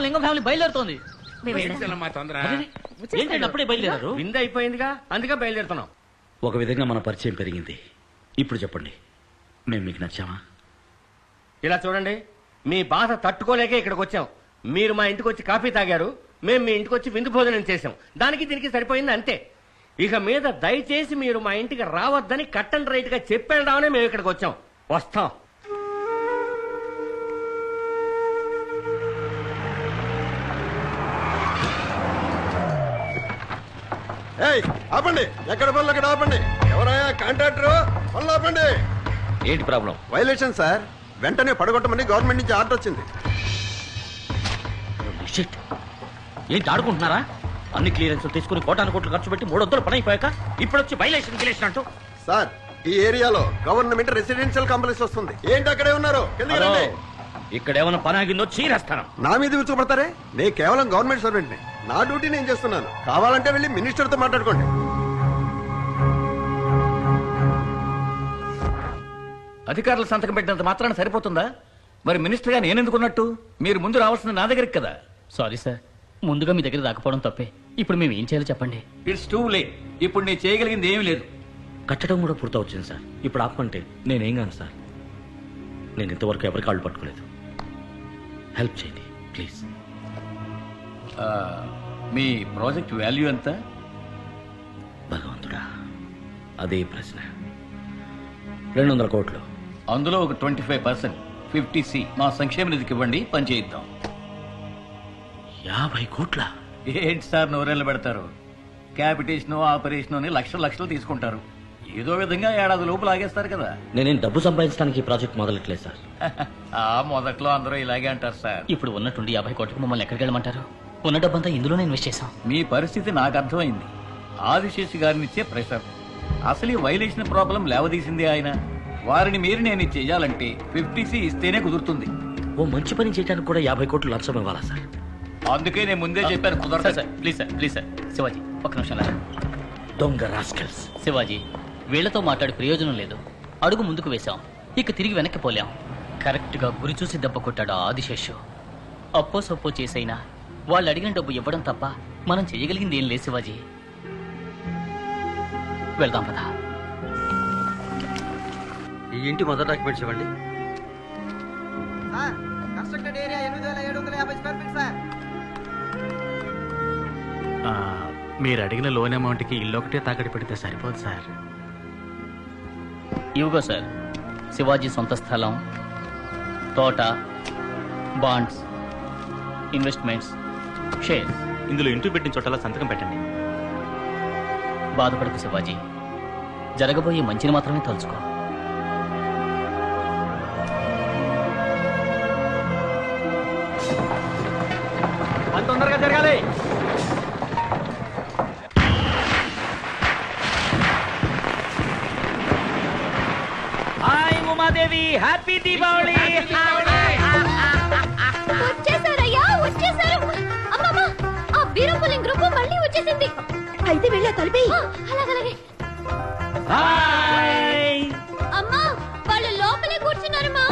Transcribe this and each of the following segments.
లింగం ఫ్యామిలీ బయలుదేరుతోంది. అప్పుడే బయలుదేరారు. విందు అయిపోయిందిగా, అందుకే బయలుదేరుతున్నాం. ఒక విధంగా మన పరిచయం పెరిగింది. ఇప్పుడు చెప్పండి, మేము మీకు నచ్చామా? ఇలా చూడండి, మీ బాధ తట్టుకోలేకే ఇక్కడికి వచ్చాం. మీరు మా ఇంటికి వచ్చి కాఫీ తాగారు, మేము మీ ఇంటికి వచ్చి విందు భోజనం చేసాం. దానికి దీనికి సరిపోయింది అంతే. ఇక మీద దయచేసి మీరు మా ఇంటికి రావద్దని కట్ అండ్ రైట్ గా చెప్పేద్దామనే మేము ఇక్కడికి వచ్చాం. వస్తాం. ఆపండి, ఎక్కడ పనులు అక్కడ ఆపండి. ఎవరయ్యా కాంట్రాక్టర్? పనులు ఆపండి. ఏంటి ప్రాబ్లం? వైలేషన్ సార్, వెంటనే పడగొట్టమని గవర్నమెంట్ నుంచి ఆర్డర్ వచ్చింది. ఏంటి ఆడుకుంటున్నారా? అన్ని క్లియరెన్స్ తీసుకుని కోటాను కోట్లు ఖర్చు పెట్టి 300 పని అయిపోయాక ఇప్పుడు వచ్చి వైలేషన్ గిలేషన్ అంటూ. సార్, ఈ ఏరియాలో గవర్నమెంట్ రెసిడెన్షియల్ కాంప్లెక్స్ వస్తుంది. ఏంటి అక్కడే ఉన్నారు? ఇక్కడ ఏమైనా పని ఆగిందో చీరేస్తాను. నా మీద విరుచుకుపడతారే? నేను కేవలం గవర్నమెంట్ సర్వెంట్ ని. నా డ్యూటీ నేను చేస్తున్నాను. కావాలంటే వెళ్ళి మినిస్టర్ తో మాట్లాడుకోండి. అధికారులు సంతకం పెట్టినంత మాత్రాన సరిపోతుందా? మరి మినిస్టర్ గా నేనెందుకున్నట్టు? మీరు ముందు రావాల్సింది నా దగ్గరికి కదా. సారీ సార్, ముందుగా మీ దగ్గర రాకపోవడం తప్పే. ఇప్పుడు మేము ఏం చేయాలో చెప్పండి. It's too late. ఇప్పుడు నేను చేయగలిగింది ఏమీ లేదు. కట్టడం కూడా పూర్తవుతుంది సార్. ఇప్పుడు ఆపమంటే నేనేం కాను సార్. నేను ఇంతవరకు ఎవరి కాళ్ళు పట్టుకోలేదు. హెల్ప్ చేయండి ప్లీజ్. మీ ప్రాజెక్ట్ వాల్యూ ఎంత? భగవంతుడా, అదే ప్రశ్న. 200 కోట్లు. అందులో ఒక 25% 50C మా సంక్షేమ నిధికి ఇవ్వండి, పని చేయిద్దాం. 50 కోట్ల? ఏంటి సార్ నోరెళ్ళు పెడతారు? క్యాపిటేషన్ ఆపరేషన్ అని లక్షలు తీసుకుంటారు. ఏదో విధంగా ఏడాది లోపు లాగేస్తారు కదా. నేనేం డబ్బు సంపాదించడానికి ఈ ప్రాజెక్ట్ మొదలెట్లేదు సార్. మొదట్లో అందరూ ఇలాగే అంటారు సార్. ఇప్పుడు ఉన్నట్టుండి 50 కోట్లకు మమ్మల్ని ఎక్కడికి వెళ్ళమంటారు? ఉన్న డబ్బంతా ఇందులోనే ఇన్వెస్ట్ చేశాం. మీ పరిస్థితి నాకు అర్థమైంది. ఆదిశేషి గారిని ఇచ్చే ప్రెషర్, అసలు ఈ వైలేషన్ ప్రాబ్లం లేవదీసింది ఆయన. వారిని మీరు నేను చెయ్యాలంటే 50C ఇస్తేనే కుదురుతుంది. ఓ మంచి పని చేయడానికి కూడా 50 కోట్లు లంచం ఇవ్వాలా సార్? అందుకే నేను ముందే చెప్పాను కుదరదు సార్. Please sir. శివాజీ ఒక్క నిమిషం రా. దొంగ రాస్కల్స్. శివాజీ, వీళ్లతో మాట్లాడి ప్రయోజనం లేదు. అడుగు ముందుకు వేశాం, ఇక తిరిగి వెనక్కి పోలేం. కరెక్ట్ గా గురి చూసి దెబ్బ కొట్టాడు ఆదిశేషు. అప్పో సొప్పో చేసైనా వాళ్ళు అడిగిన డబ్బు ఇవ్వడం తప్ప మనం చేయగలిగింది ఏం లేదు శివాజీ. వెళ్దాం పదా. ఈ ఇంటి మొదటి డాక్యుమెంట్స్ ఇవ్వండి. మీరు అడిగిన లోన్ అమౌంట్ కి ఇల్లు ఒకటే తాకట్టు పెడితే సరిపోదు సార్. ఇవిగో సార్, శివాజీ సొంత స్థలం, తోట, బాండ్స్, ఇన్వెస్ట్మెంట్స్, షేర్స్. ఇందులో ఇంటూ పెట్టిన చోటలా సంతకం పెట్టండి. బాధపడకు శివాజీ, జరగబోయే మంచిని మాత్రమే తలుచుకో. అంత తొందరగా జరగాలి. Hi Umadevi, happy Deepavali. వచ్చేసారయ్యా, వచ్చేసారు. అమ్మమ్మ, ఆ వీరపులింగ్ గ్రూప్ మళ్ళీ వచ్చేసింది. అయితే వెళ్ళా తలిపి. అలాగలాగే. హాయ్ అమ్మా, వాళ్ళు లోపలే కూర్చున్నారమ్మా.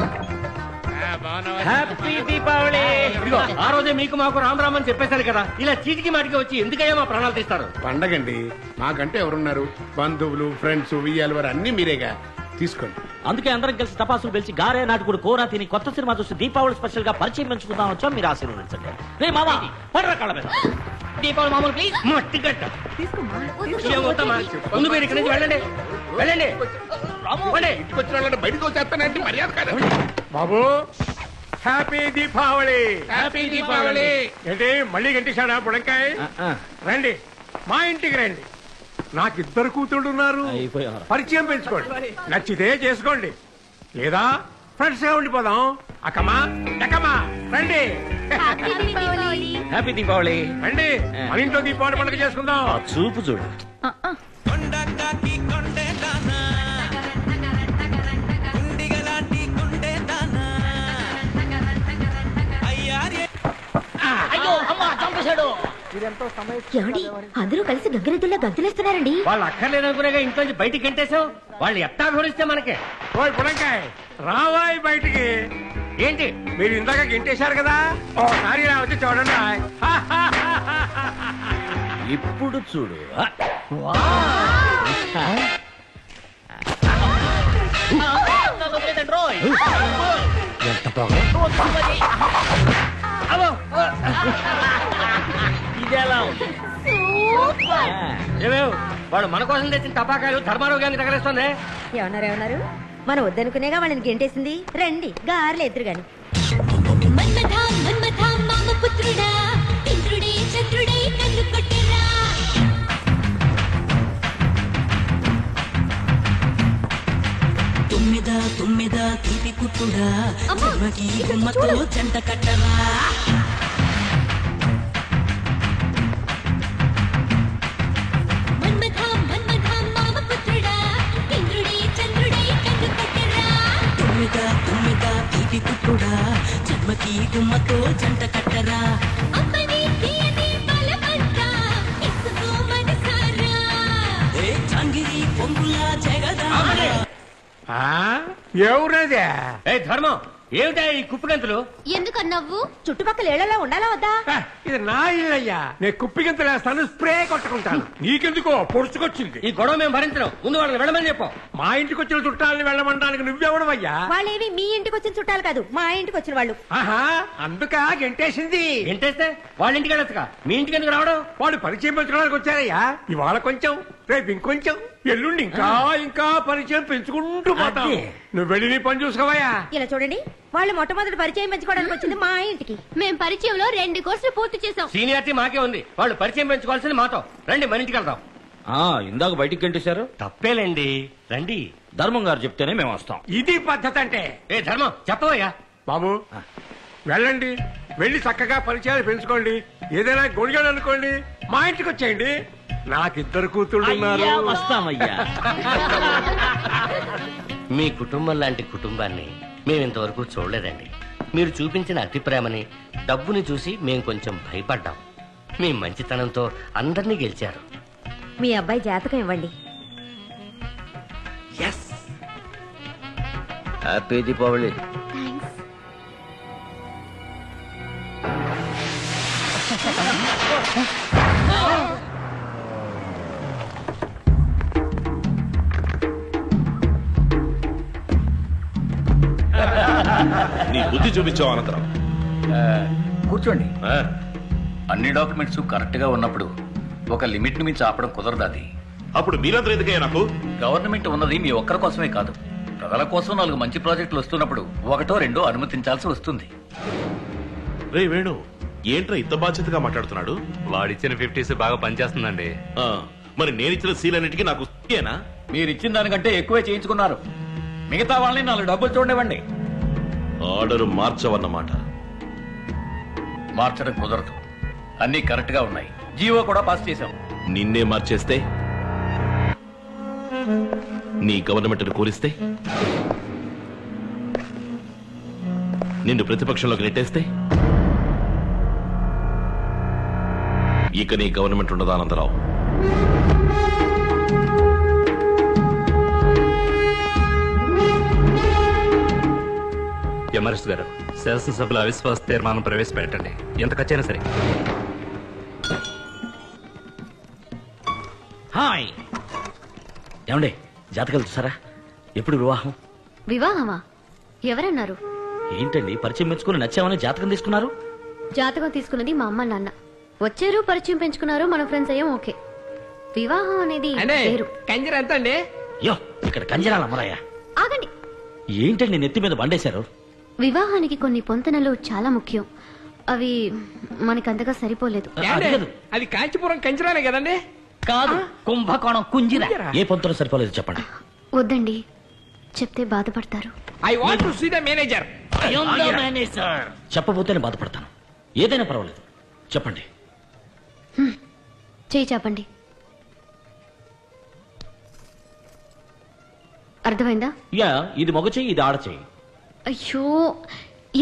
హ్యాపీ దీపావళి. ఇదిగో, ఆ రోజే మీకు మాకు రామ్ అని చెప్పేశారు కదా. ఇలా చీటికి మాటికి వచ్చి ఎందుకయ్యా మా ప్రాణాలు తీస్తారు? పండగండి, మాకంటే ఎవరున్నారు? బంధువులు, ఫ్రెండ్స్, వియ్యాలు వారు అన్ని మీరేగా. తీసుకోండి. అందుకే అందరం కలిసి తపాసులు పిలిచి గారే నాటుకుడు కూర తిని కొత్త సినిమా చూసి దీపావళి స్పెషల్ గా పరిచయం పెంచుకుందాం వచ్చాం. మీరు ఆశీర్వదించండి. రే మామా, పడరా కాళ్ళ మీద. దీపావళి మామూలు ప్లీజ్. మట్టి గట్ట. ముందు మీరు ఇక్కడి నుంచి వెళ్ళండి. ఇంటికి వచ్చిన వాళ్ళని బయటకు వచ్చేస్తానంటే మర్యాద కాదు. బాబు, హ్యాపీ దీపావళి. హ్యాపీ దీపావళి. ఏంటి మళ్ళీ గంటేశాడా బుడంకాయ? రండి, మా ఇంటికి రండి. నాకు 2 కూతుళ్ళు ఉన్నారు. పరిచయం పెంచుకోండి, నచ్చితే చేసుకోండి, లేదా ఫ్రెండ్స్ గా ఉండిపోదాం. అక్కమ్మా, ఎక్కమ్మా, రండి. హ్యాపీ దీపావళి. రండి, మన ఇంట్లో దీపావళి పండుగ చేసుకుందాం. చూపు చూడు. ఏమండి, అందరూ కలిసి గంగిరెద్దుల్లా గంతులేస్తున్నారండి. వాళ్ళు అక్కర్లేదనుకునేగా ఇంట్లో బయటికి గంటేశావు. వాళ్ళు ఎట్టా వివరిస్తే మనకే. ఓయ్ బుడంకాయ్, రావాయి బయటికి. ఏంటి మీరు ఇందాక గెంటేశారు కదా ఓసారి ఇలా వచ్చి చూడండి. ఇప్పుడు చూడు ఎంత పొగ ఇదేలా ఉంది ఏమేవ్ వాడు మన కోసం తెచ్చిన టపాకాయలు ధర్మారావు గారిని తగలేస్తుంది. ఏమన్నారు మనం వద్దనుకునేగా వాళ్ళని గెంటేసింది. రండి గారెలు ఎదురు గాని. మన్మథ మన్మథ మామ పుత్రుడా ఇంద్రుడే చంద్రుడే నన్ను కొట్టరా తుమ్మిద తుమ్మిద తీపి కుట్టుడా జన్మకి గుమ్మతో జంట కట్టరా మన్మథ మన్మథ మామ పుత్రుడా ఇంద్రుడే చంద్రుడే నన్ను కొట్టరా తుమ్మిద తుమ్మిద తీపి కుట్టుడా జన్మకి గుమ్మతో జంట కట్టరా అమ్మని తీయని బలమంతా ఇసుకో మనసారా ఏ చాంగిరి పొంగుల జగదా ఎవరదే? ఏ ధర్మం ఏమిటా ఈ కుప్పగంతులు? ఎందుకన్నావు చుట్టుపక్కల ఏళ్లలో ఉండాలా వద్దా? ఇది నా ఇల్లయ్యా. నేను కుప్పిగింత వేస్తాను, స్ప్రే కొట్టుకుంటాను. నీకెందుకో పొడుచుకొచ్చింది. ఈ గొడవ మేము భరించడం. ముందు వాళ్ళని వెళ్ళమని చెప్పాం. మా ఇంటికి వచ్చిన చుట్టాలని వెళ్ళమంటానికి నువ్వెవడవయ్యా? వాళ్ళేవి మీ ఇంటికి వచ్చిన చుట్టాలు కాదు, మా ఇంటికి వచ్చిన వాళ్ళు. ఆహా, అందుక గెంటేసింది. ఏంటేస్తే వాళ్ళ ఇంటికి వెళ్ళొచ్చుగా, మీ ఇంటికి ఎందుకు రావడం? వాడు పరిచయం పెంచుకోవడానికి వచ్చారయ్యా. ఇవాళ కొంచెం, రేపు ఇంకొంచెం, ఎల్లుండి ఇంకా ఇంకా పరిచయం పెంచుకుంటూ పోతాం. నువ్వు వెళ్ళి నీ పని చూసుకోవయ్యా. ఇలా చూడండి, వాళ్ళు మొట్టమొదటి పరిచయం పెంచుకోవడానికి వచ్చింది మా ఇంటికి. మేం పరిచయంలో 2 కోర్సులు పూర్తి చేసాం. సీనియారిటీ మాకే ఉంది. వాళ్ళు పరిచయం పెంచుకోవాల్సింది మాతో. రండి మన ఇంటికి వెళ్దాం. ఇందాక బయటికి గంటేశారు. తప్పేలేండి, రండి. ధర్మం గారు చెప్తేనే మేము వస్తాం. ఇది పద్ధతి అంటే. ఏ ధర్మం చెప్పవయ్యా. బాబు వెళ్ళండి, వెళ్ళి చక్కగా పరిచయాలు పెంచుకోండి. ఏదైనా గొడిగాడు అనుకోండి, మా ఇంటికి వచ్చేయండి. నాకిద్దరు కూతుళ్ళు ఉన్నారు. వస్తామయ్యా. మీ కుటుంబం లాంటి కుటుంబాన్ని మేము ఇంతవరకు చూడలేదండి. మీరు చూపించిన అతి ప్రేమని, డబ్బుని చూసి మేము కొంచెం భయపడ్డాం. మీ మంచితనంతో అందరినీ గెలిచారు. మీ అబ్బాయి జాతకం ఇవ్వండి. హ్యాపీ దీపావళి. నీ బుద్ధి చూపించావు అనంతరం. కూర్చోండి. అన్ని డాక్యుమెంట్స్ కరెక్ట్ గా ఉన్నప్పుడు ఒక లిమిట్ ని మించి ఆపడం కుదరదు. అది అప్పుడు మీరందరూ ఎందుకయ్యా నాకు? గవర్నమెంట్ ఉన్నది మీ ఒక్కరి కోసమే కాదు, ప్రజల కోసం 4 మంచి ప్రాజెక్టులు వస్తున్నప్పుడు 1 2 అనుమతించాల్సి వస్తుంది. రే వేణు, ఏంట్రా ఇంత బాధ్యతగా మాట్లాడుతున్నాడు? వాడిచ్చిన 50s బాగా పనిచేస్తుందండి. మరి నేనిచ్చిన సీలన్నిటికీ నాకు ఏనా? మీరు ఇచ్చిన దానికంటే ఎక్కువే చేయించుకున్నారు. మిగతా వాళ్ళని 4 డబ్బులు చూడనివ్వండి. ఆర్డర్ మార్చవన్నమాట. మార్చడం కుదరదు, అన్ని కరెక్ట్ గా ఉన్నాయి. జీవో కూడా పాస్ చేశాం. నిన్నే మార్చేస్తే, నీ గవర్నమెంట్ కూలిస్తే, నిన్ను ప్రతిపక్షంలోకి నెట్టేస్తే, ఇక నీ గవర్నమెంట్ ఉండదా అనంతరావు? ఎమరెస్ట్ గారు, శాసనసభలో అవిశ్వాస తీర్మానం ప్రవేశపెట్టండి, ఎంత ఖర్చైనా సరే. హాయ్ ఏమండి, జాతకాలు చూసారా? ఎప్పుడు వివాహం? వివాహమా? ఎవరన్నారు? ఏంటండి పరిచయం పెంచుకుని నచ్చామని జాతకం తీసుకున్నారు? జాతకం తీసుకున్నది మా అమ్మ నాన్న. వచ్చారు, పరిచయం పెంచుకున్నారు, మన ఫ్రెండ్స్ అయ్యాం. ఓకే. వివాహం అనేది వేరు. కంజర ఎంత అండి? యో, ఇక్కడ కంజరాలు అమ్మరాయా? ఆగండి. ఏంటండి నెత్తి మీద బండేశారు? వివాహానికి కొన్ని పొంతనలు చాలా ముఖ్యం. అవి మనకంతగా సరిపోలేదు. అది కాంచీపురం కంజరానే కదండి? కాదు, కుంభకోణం కుంజిరా. ఏ పొంతలో సరిపోలేదు చెప్పండి. వద్దండి, చెప్తే బాధపడతారు. I want to see the manager. చెప్పబోతేనే బాధపడతాను. ఏదైనా పర్వాలేదు, చెప్పండి. చేయి చాపండి. అర్థమైందా? యా, ఇది మగ చెయ్యి, ఇది ఆడ చెయ్యి. అయ్యో,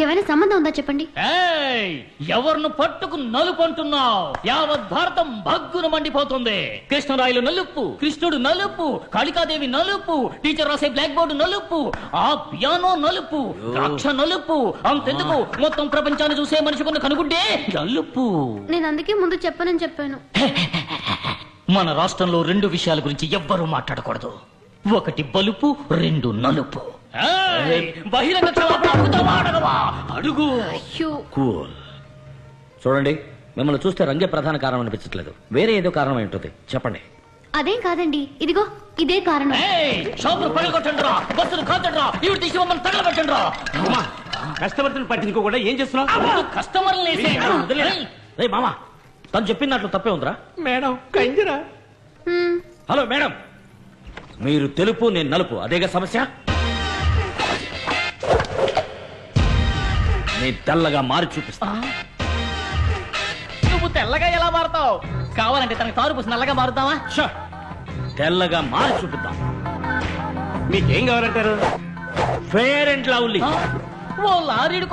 ఏమైనా సంబంధం ఉందా చెప్పండి. ఏయ్, ఎవరిని పట్టుకు నలుపు అంటున్నావు? యావత్ భారతం భగ్గున మండిపోతుంది. కృష్ణరాయలు నలుపు, కృష్ణుడు నలుపు, కాళికాదేవి నలుపు, టీచర్ రాసే బ్లాక్ బోర్డు నలుపు, ఆ పియానో నలుపు, ద్రాక్ష నలుపు, అంతెందుకు మొత్తం ప్రపంచాన్ని చూసే మనిషికున్న కనుగుడ్డే నలుపు. నేను అందుకే ముందు చెప్పనని చెప్పాను. మన రాష్ట్రంలో 2 విషయాల గురించి ఎవ్వరూ మాట్లాడకూడదు. ఒకటి బలుపు, 2 నలుపు. ఏయ్, బహిరంగ క్షమాపణ అడుగుతావా అడగవా? అడుగు. అయ్యో, కూల్. చూడండి, మిమ్మల్ని చూస్తే రంగే ప్రధాన కారణం అనిపించట్లేదు. వేరే ఏదో కారణం ఏంటది చెప్పండి. అదేం కాదండి, ఇదిగో ఇదే కారణం. ఏయ్, షాపులు పగలగొట్టండి రా, బస్సులు కాల్చండి రా, ఇవి తీసి మమ్మల్ని తగలబెట్టండి రా. కస్టమర్స్ పట్టించుకోకుండా ఏం చేస్తున్నావు? కస్టమర్లు రే మామా, తను చెప్పినట్లు తప్పే ఉందిరా. మేడం కంజరా. హ్మ్, హలో మేడం, మీరు తెలుపు, నేను నలుపు, అదేగా సమస్య. నేను తెల్లగా మారి చూపిస్తా. నువ్వు తెల్లగా ఎలా మారుతావు? కావాలంటే తనకి తారు పూసి నల్లగా మారుతావా? షో, తెల్లగా మారి చూపిద్దాం. మీకేం కావాలంటారు? Fair and lovely. ఓ లారీడు